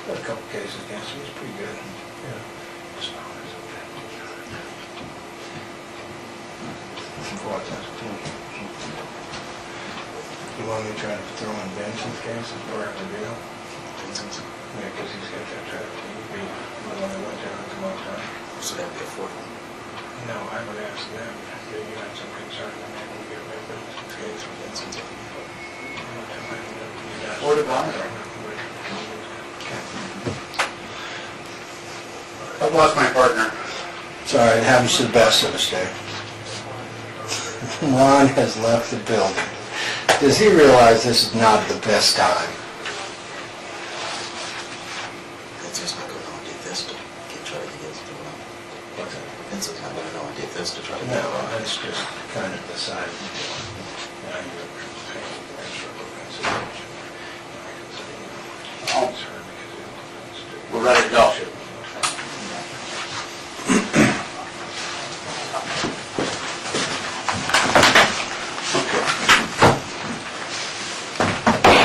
Got a couple cases against him, he's pretty good. Yeah. You want me to try to throw in Benson's case as part of the deal? Yeah, because he's got that traffic, he'd be the one that went down come up time. So that'd be a fourth one. No, I would ask them, if you had some concern, and they will get rid of Benson's case. Or to buy it. I've lost my partner. Sorry, it happens to the best of us, Dave. Ron has left the building. Does he realize this is not the best time? It's just not going to do this to try to get us to What's that? Vincent's not going to do this to try to No, get that's just kind of the side of the deal. Now you're paying the extra consideration. Oh. We're ready to go.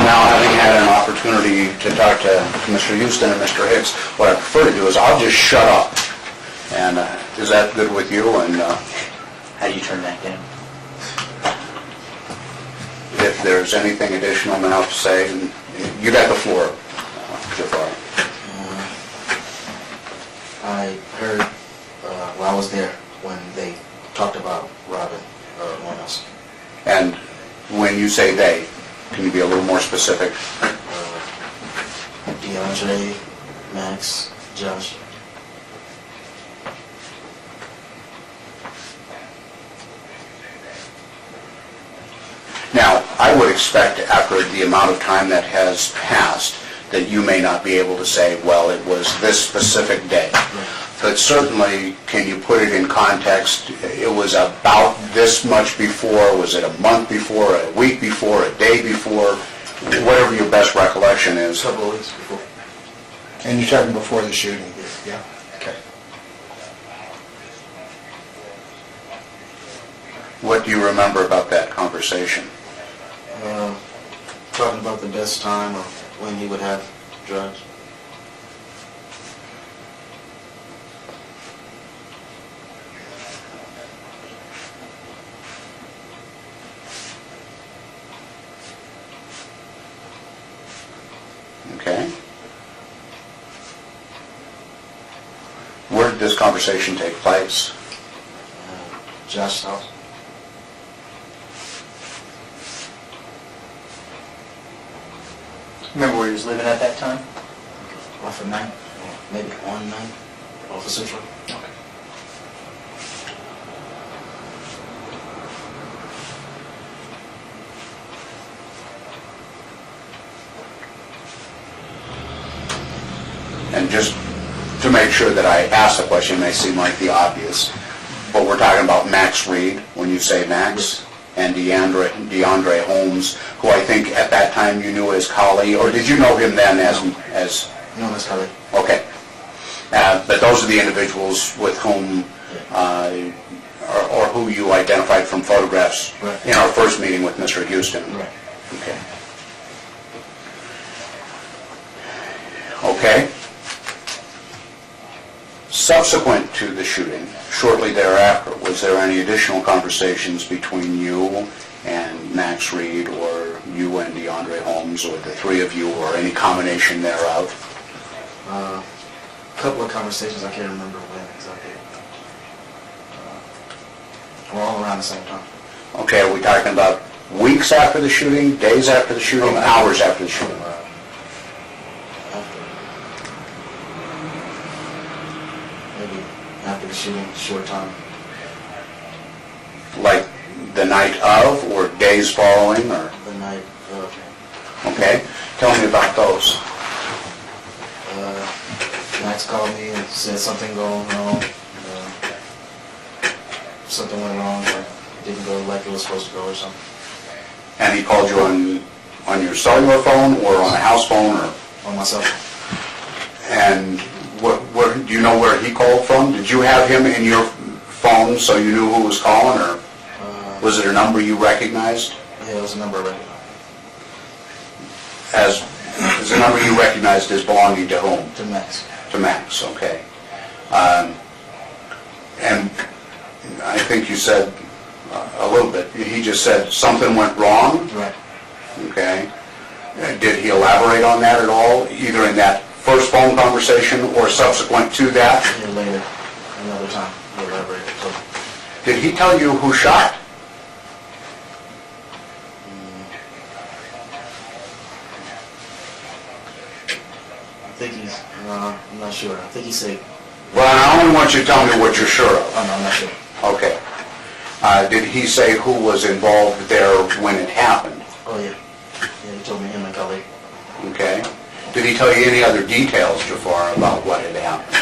Now, having had an opportunity to talk to Mr. Houston and Mr. Hicks, what I prefer to do is I'll just shut up. And is that good with you? And How do you turn that down? if there's anything additional now to say, you got the floor, Jaffar. I heard, well, I was there when they talked about robbing one else. And when you say they, can you be a little more specific? DeAndre, Max, Josh. Now, I would expect after the amount of time that has passed, that you may not be able to say, well, it was this specific day. But certainly, can you put it in context? It was about this much before, was it a month before, a week before, a day before, whatever your best recollection A is. couple of weeks before. And you're talking before the shooting? Yeah. Okay. What do you remember about that conversation? Talking about the best time or when he would have drugs. Okay. Where did this conversation take place? Josh's house. Remember where he was living at that time? Off of 9, maybe on 9, off of Central. And just to make sure that I ask the question, it may seem like the obvious, but we're talking about Max Reed, when you say Max, and DeAndre Holmes, who I think at that time you knew as Collie, or did you know him then as No, that's correct. okay. But those are the individuals with whom, or who you identified from photographs Right. in our first meeting with Mr. Houston. Right. Okay. Okay. Subsequent to the shooting, shortly thereafter, was there any additional conversations between you and Max Reed, or you and DeAndre Holmes, or the three of you, or any combination thereof? A couple of conversations, I can't remember when exactly. We're all around the same time. Okay, are we talking about weeks after the shooting, days after the shooting, hours after the shooting? Maybe after the shooting, short time. Like the night of, or days following, or, The night of, okay? Tell me about those. Max called me and said something going wrong. Something went wrong, or didn't go like it was supposed to go or something. And he called you on your cellular phone, or on a house phone, or? On my cell phone. And do you know where he called from? Did you have him in your phone so you knew who was calling, or was it a number you recognized? Yeah, it was a number I recognized. Is a number you recognized as belonging to whom? To Max. To Max, okay. And I think you said a little bit, he just said something went wrong, Right. okay? Did he elaborate on that at all, either in that first phone conversation or subsequent to that? And later, another time, he elaborated. So, Did he tell you who shot? I think he's, I'm not sure. I think he said, Well, I only want you to tell me what you're sure of. oh no, I'm not sure. Okay. Did he say who was involved there when it happened? Oh yeah. Yeah, he told me him and Khalid. Okay. Did he tell you any other details, Jaffar, about what had happened?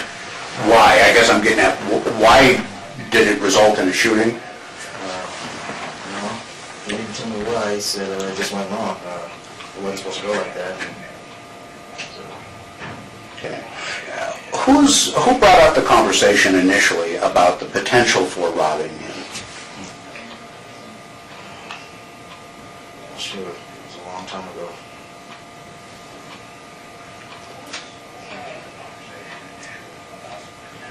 Why? I guess I'm getting at, why did it result in a shooting? No, he didn't tell me why. He said it just went wrong. It wasn't supposed to go like that. So, Okay. Who brought up the conversation initially about the potential for robbing him? not sure. It was a long time ago.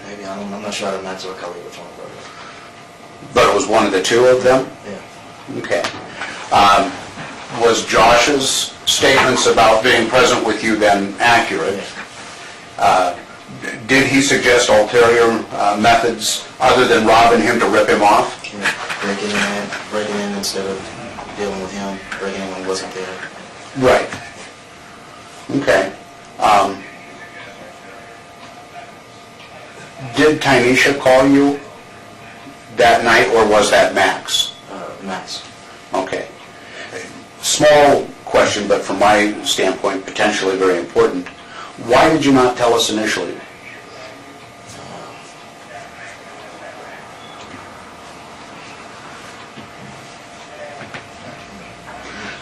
Maybe, I'm not sure how Max or Khalid which one it was. But it was one of the two of them? Yeah. Okay. Was Josh's statements about being present with you then accurate? Did he suggest ulterior methods other than robbing him to rip him off? Yeah. Breaking in instead of dealing with him, breaking in when he wasn't there. Right. Okay. Did Tynesha call you that night, or was that Max? Max. Okay. Small question, but from my standpoint, potentially very important. Why did you not tell us initially?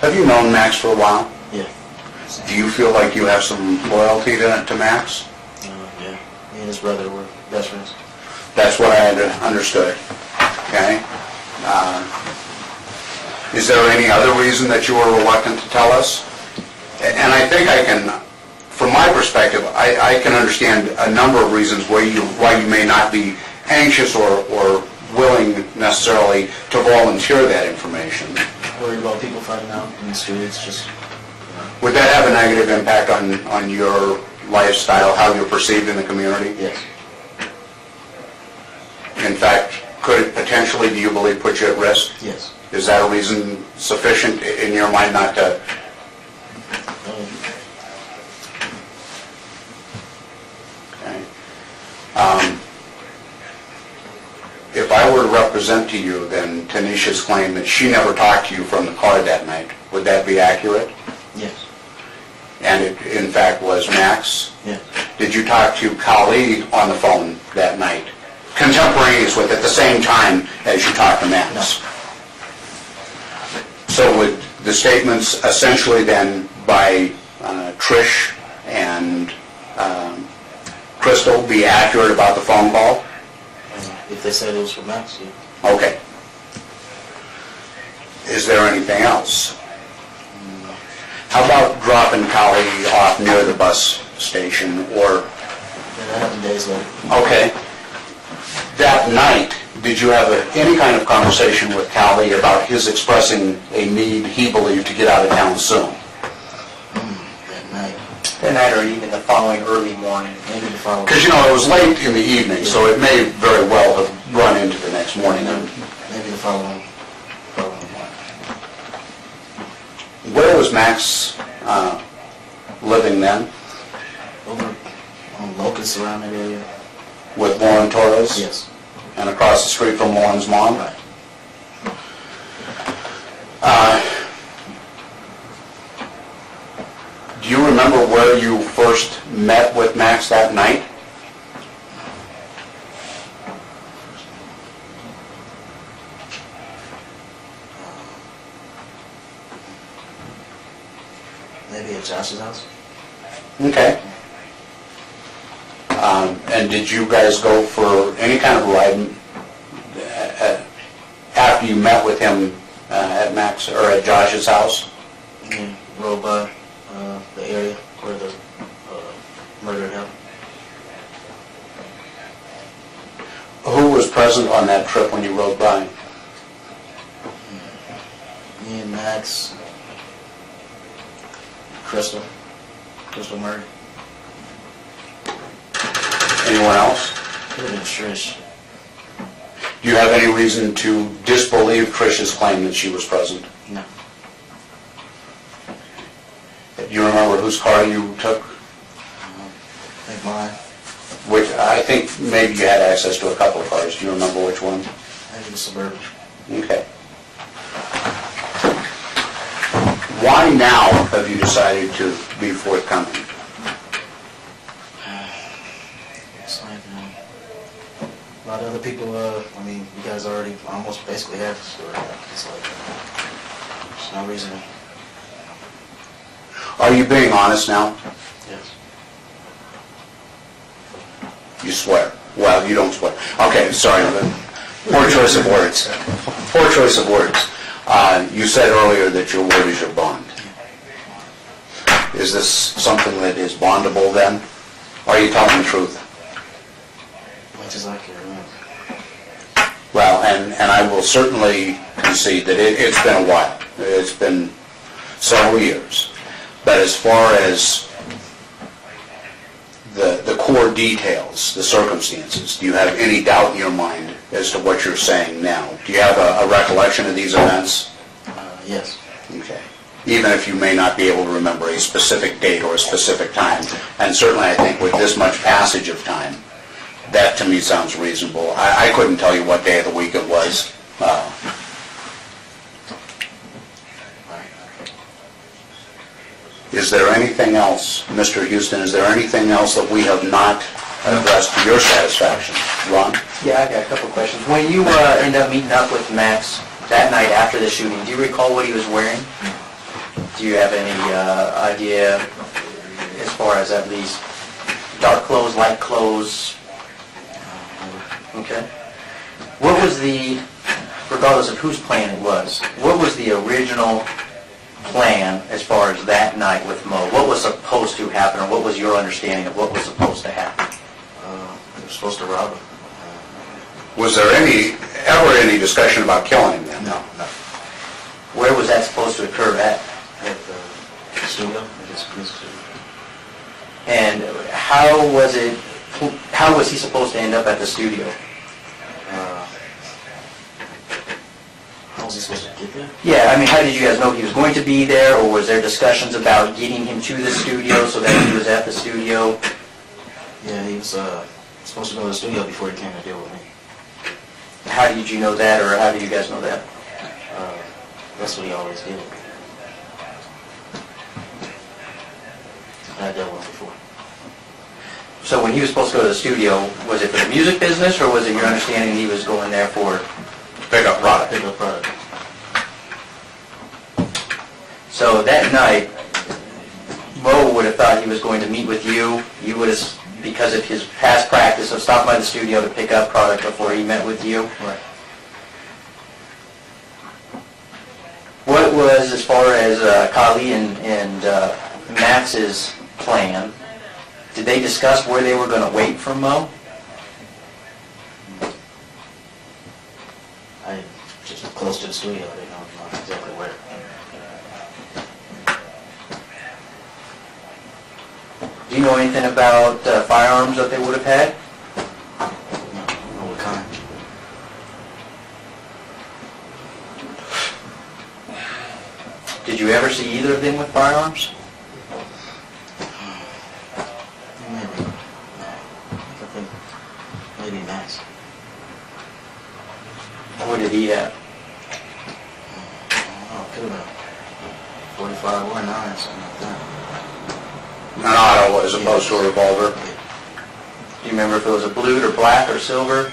Have you known Max for a while? Yeah. Do you feel like you have some loyalty to Max? Yeah. Me and his brother were best friends. That's what I had understood. Okay? Is there any other reason that you were reluctant to tell us? And I think I can, from my perspective, I can understand a number of reasons why you may not be anxious or willing necessarily to volunteer that information. Worried about people finding out in the streets, just, Would that have a negative impact on your lifestyle, how you're perceived in the community? yes. In fact, could it potentially, do you believe, put you at risk? Yes. Is that a reason sufficient in your mind not to? Okay. If I were to represent to you, then Tanisha's claim that she never talked to you from the car that night, would that be accurate? Yes. And it, in fact, was Max? Yes. Did you talk to Kali on the phone that night, contemporaneous with, at the same time as you talked to Max? No. So would the statements essentially then by Trish and Crystal be accurate about the phone call? If they said it was for Max, yeah. Okay. Is there anything else? How about dropping Kali off near the bus station or? That happened days later. Okay. That night, did you have any kind of conversation with Kali about his expressing a need he believed to get out of town soon? That night. That night or even the following early morning? Maybe the following. Because, you know, it was late in the evening, so it may very well have run into the next morning. Maybe the following morning. Where was Max living then? Over on Locust, around that area. With Lauren Torres? Yes. And across the street from Lauren's mom? Right. Do you remember where you first met with Max that night? Maybe at Josh's house. Okay. And did you guys go for any kind of ride after you met with him at Max or at Josh's house? Yeah. Rode by the area where murdered him. Who was present on that trip when you rode by? Me and Max, Crystal Murray. Anyone else? Could have been Trish. Do you have any reason to disbelieve Trish's claim that she was present? No. Do you remember whose car you took? I think mine. Which, I think maybe you had access to a couple of cars. Do you remember which one? I think the Suburban. Okay. Why now have you decided to be forthcoming? It's like, a lot of other people, I mean, you guys already almost basically have the story. It's like, there's no reason. Are you being honest now? Yes. You swear. Well, you don't swear. Okay, sorry, but poor choice of words. Poor choice of words. You said earlier that your word is your bond. Is this something that is bondable then? Are you telling the truth? Much as I can remember. Well, and I will certainly concede that it's been a while. It's been several years. But as far as the core details, the circumstances, do you have any doubt in your mind as to what you're saying now? Do you have a recollection of these events? Yes. Okay. Even if you may not be able to remember a specific date or a specific time. And certainly I think with this much passage of time, that to me sounds reasonable. I couldn't tell you what day of the week it was. Is there anything else, Mr. Houston, is there anything else that we have not addressed to your satisfaction? Ron? Yeah, I got a couple of questions. When you end up meeting up with Max that night after the shooting, do you recall what he was wearing? Do you have any idea as far as at least dark clothes, light clothes? Okay. What was the, regardless of whose plan it was, what was the original plan as far as that night with Mo? What was supposed to happen, or what was your understanding of what was supposed to happen? We were supposed to rob him. Was there ever any discussion about killing him then? No. Where was that supposed to occur at? At the studio, at his music studio. And how was he supposed to end up at the studio? How was he supposed to get there? Yeah, I mean, how did you guys know he was going to be there, or was there discussions about getting him to the studio so that he was at the studio? Yeah, he was supposed to go to the studio before he came to deal with me. How did you know that, or how do you guys know that? That's what he always did. I dealt with him before. So when he was supposed to go to the studio, was it for the music business, or was it your understanding he was going there for... Pick up product. Pick up product. So that night, Mo would have thought he was going to meet with you. You would have, because of his past practice of stopping by the studio to pick up product before he met with you. Right. What was, as far as Kali and Max's plan, did they discuss where they were going to wait for Mo? I just close to the studio. They don't know exactly where. Do you know anything about firearms that they would have had? No, what kind? Did you ever see either of them with firearms? Maybe. No. I think maybe Max. What did he have? Oh, could have been 45 or 9, something like that. An auto as opposed to a revolver? Do you remember if it was a blue or black or silver?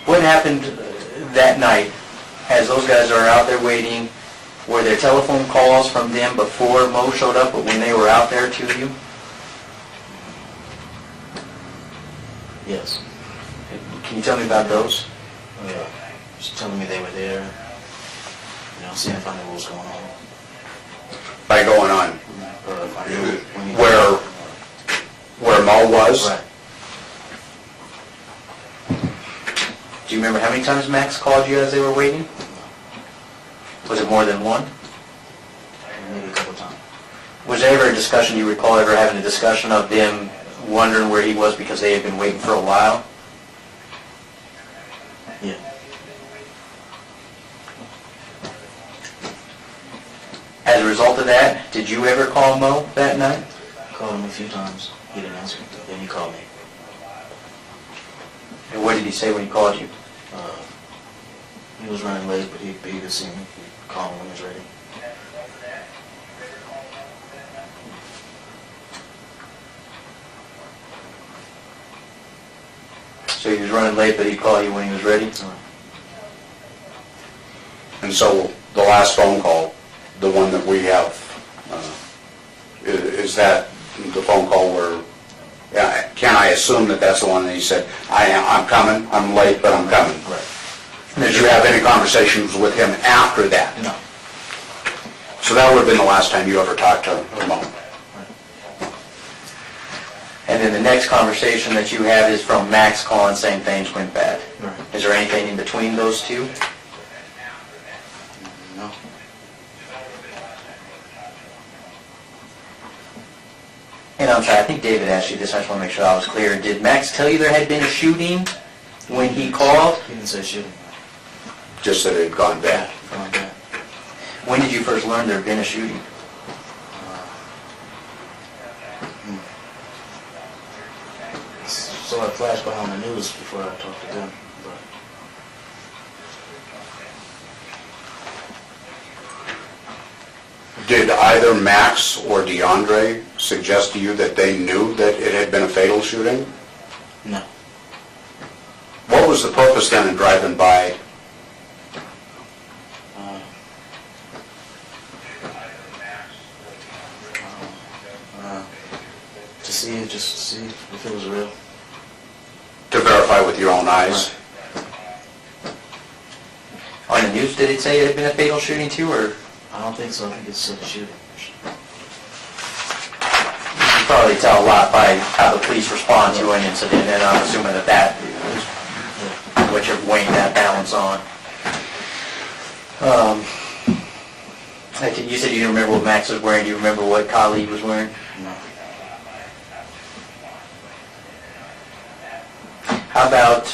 What happened that night as those guys are out there waiting? Were there telephone calls from them before Mo showed up, but when they were out there to you? Yes. Can you tell me about those? Just telling me they were there. seeing if I knew what was going on. By going on Or if I knew when he... where Mo was? Right. Do you remember how many times Max called you as they were waiting? Was it more than one? Maybe a couple times. Was there ever a discussion, you recall ever having a discussion of them wondering where he was because they had been waiting for a while? Yeah. As a result of that, did you ever call Mo that night? I called him a few times. He didn't answer. Then he called me. And what did he say when he called you? He was running late, but he could see me. He'd call me when he was ready. So he was running late, but he'd call you when he was ready? And so the last phone call, the one that we have, is that the phone call where, can I assume that that's the one that he said, I'm coming, I'm late, but I'm coming? Right. Did you have any conversations with him after that? No. So that would have been the last time you ever talked to Mo? And then the next conversation that you have is from Max calling saying things went bad. Right. Is there anything in between those two? No. And I'm sorry, I think David asked you this, I just want to make sure I was clear. Did Max tell you there had been a shooting when he called? He didn't say shooting. Just that it had gone bad? Gone bad. When did you first learn there had been a shooting? So I flashed by on the news before I talked to them. But Did either Max or DeAndre suggest to you that they knew that it had been a fatal shooting? no. What was the purpose then in driving by? Just to see if it was real. To verify with your own eyes? On the news, did it say it had been a fatal shooting too, or? I don't think so. I think it's a shooting. You can probably tell a lot by how the police respond to an incident, and I'm assuming that is what you're weighing that balance on. You said you didn't remember what Max was wearing. Do you remember what Khalid was wearing? No. How about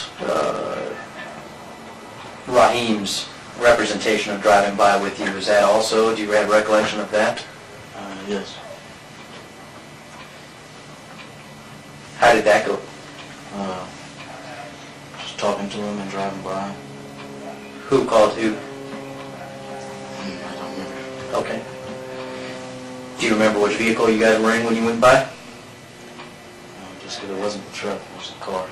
Raheem's representation of driving by with you? Is that also, do you have recollection of that? Yes. How did that go? Just talking to him and driving by. Who called who? I don't remember. Okay. Do you remember which vehicle you guys were in when you went by? Just because it wasn't the truck, it was the car.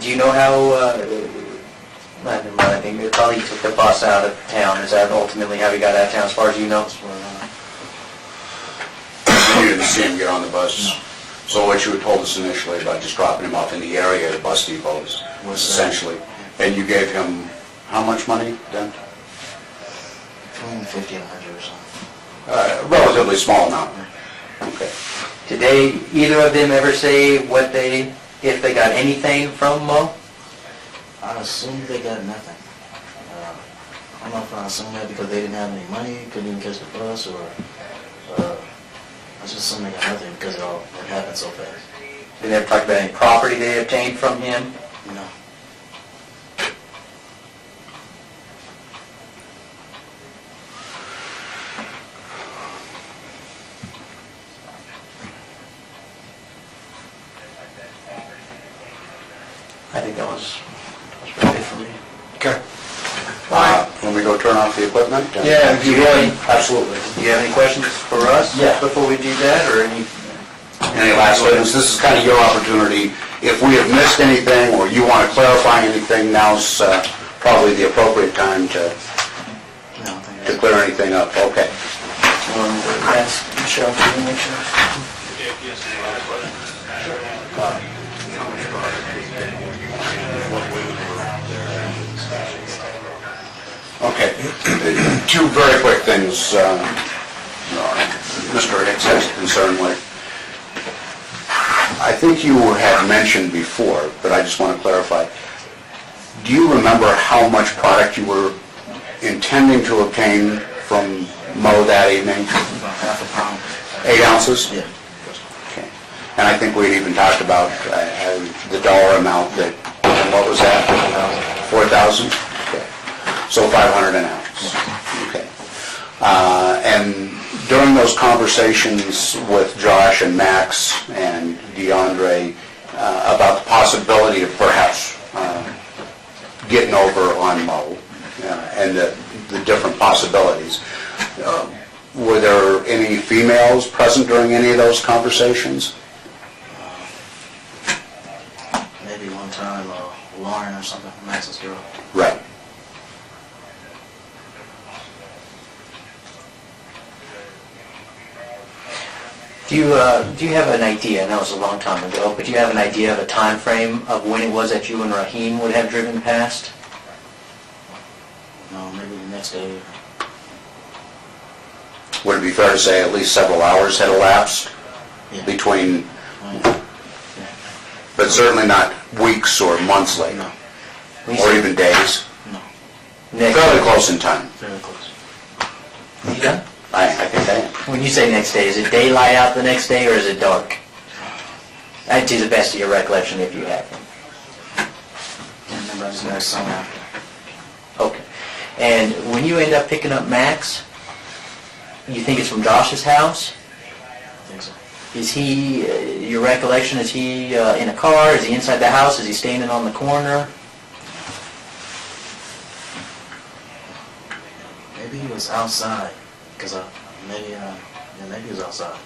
Do you know how, never mind, I think Khalid took the bus out of town. Is that ultimately how he got out of town, as far as you know? That's where I You didn't see him get on the bus? No. So what you had told us initially about just dropping him off in the area at the bus depot was essentially, and you gave him how much money then? between 50 and 100 or something. A relatively small amount. Okay. Did they, either of them ever say if they got anything from Mo? I assumed they got nothing. I don't know if I assumed that because they didn't have any money, couldn't even catch the bus, or I just assumed they got nothing because it happened so fast. They never talked about any property they obtained from him? No. I think that was pretty good for me. Okay. When we go turn off the equipment? Do you have any, Absolutely. do you have any questions for us? Yeah. Before we do that, or any? Any last items? This is kind of your opportunity. If we have missed anything or you want to clarify anything, now's probably the appropriate time to No, I think clear anything up. Okay. That's Michelle, can you make sure? Okay, two very quick things Mr. Hicks has concern with. I think you had mentioned before, but I just want to clarify. Do you remember how much product you were intending to obtain from Mo that evening? About half a pound. 8 ounces? Yeah. Okay. And I think we'd even talked about the dollar amount that, and what was that? 4,000? Okay. So 500 an ounce. Okay. And during those conversations with Josh and Max and DeAndre about the possibility of perhaps getting over on Mo and the different possibilities, were there any females present during any of those conversations? Maybe one time, Lauren or something, Max's girl. Right. Do you have an idea, I know it was a long time ago, but do you have an idea of a time frame of when it was that you and Raheem would have driven past? No, maybe the next day. Would it be fair to say at least several hours had elapsed Yeah. between, Yeah. but certainly not weeks or months later, No, or even days? no, Next, Fairly close in time. very close. You done? I think I am. When you say next day, is it daylight out the next day or is it dark? That to the best of your recollection if you have one. Can't remember, I just know some after. Okay. And when you end up picking up Max, you think it's from Josh's house? I think so. Is he, your recollection, is he in a car? Is he inside the house? Is he standing on the corner? Maybe he was outside, because maybe he was outside.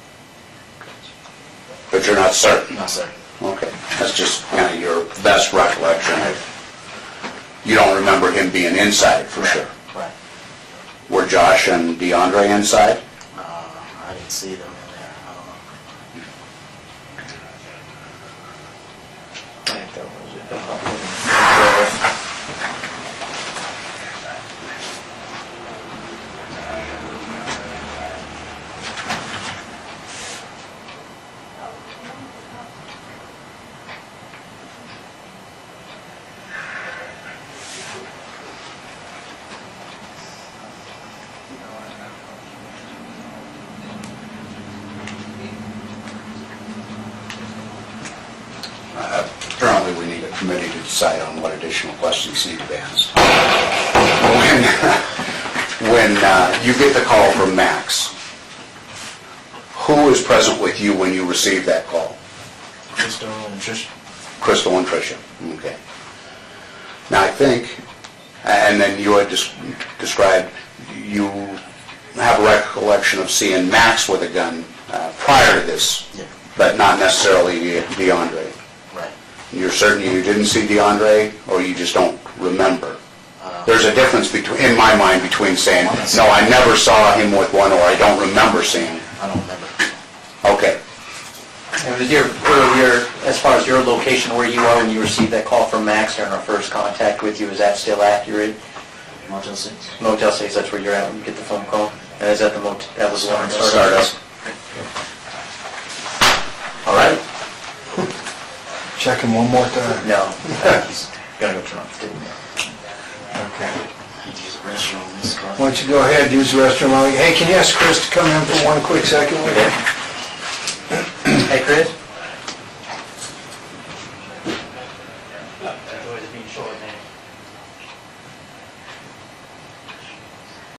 But you're not certain? Not certain. Okay, that's just kind of your best recollection. You don't remember him being inside for sure. Right. Were Josh and DeAndre inside? I didn't see them in there, I don't know. Apparently, we need a committee to decide on what additional questions need to be asked. When you get the call from Max, who was present with you when you received that call? Crystal and Trish. Crystal and Tricia. Okay. Now, I think, and then you had described, you have a recollection of seeing Max with a gun prior to this, Yeah. but not necessarily DeAndre. Right. You're certain you didn't see DeAndre, or you just don't remember? There's a difference between, in my mind, between saying, no, I never saw him with one, or I don't remember seeing him. I don't remember. Okay. And was your earlier, as far as your location where you are when you received that call from Max during our first contact with you, is that still accurate? Motel 6. Motel 6, that's where you're at when you get the phone call? And is that the motel, that was Lauren's Stardust. All right. Check him one more time. No, he's gonna go Trump, didn't he? Okay. I need to use the restroom in this car. Why don't you go ahead, use the restroom. Hey, can you ask Chris to come in for one quick second? Will you? Hey, Chris?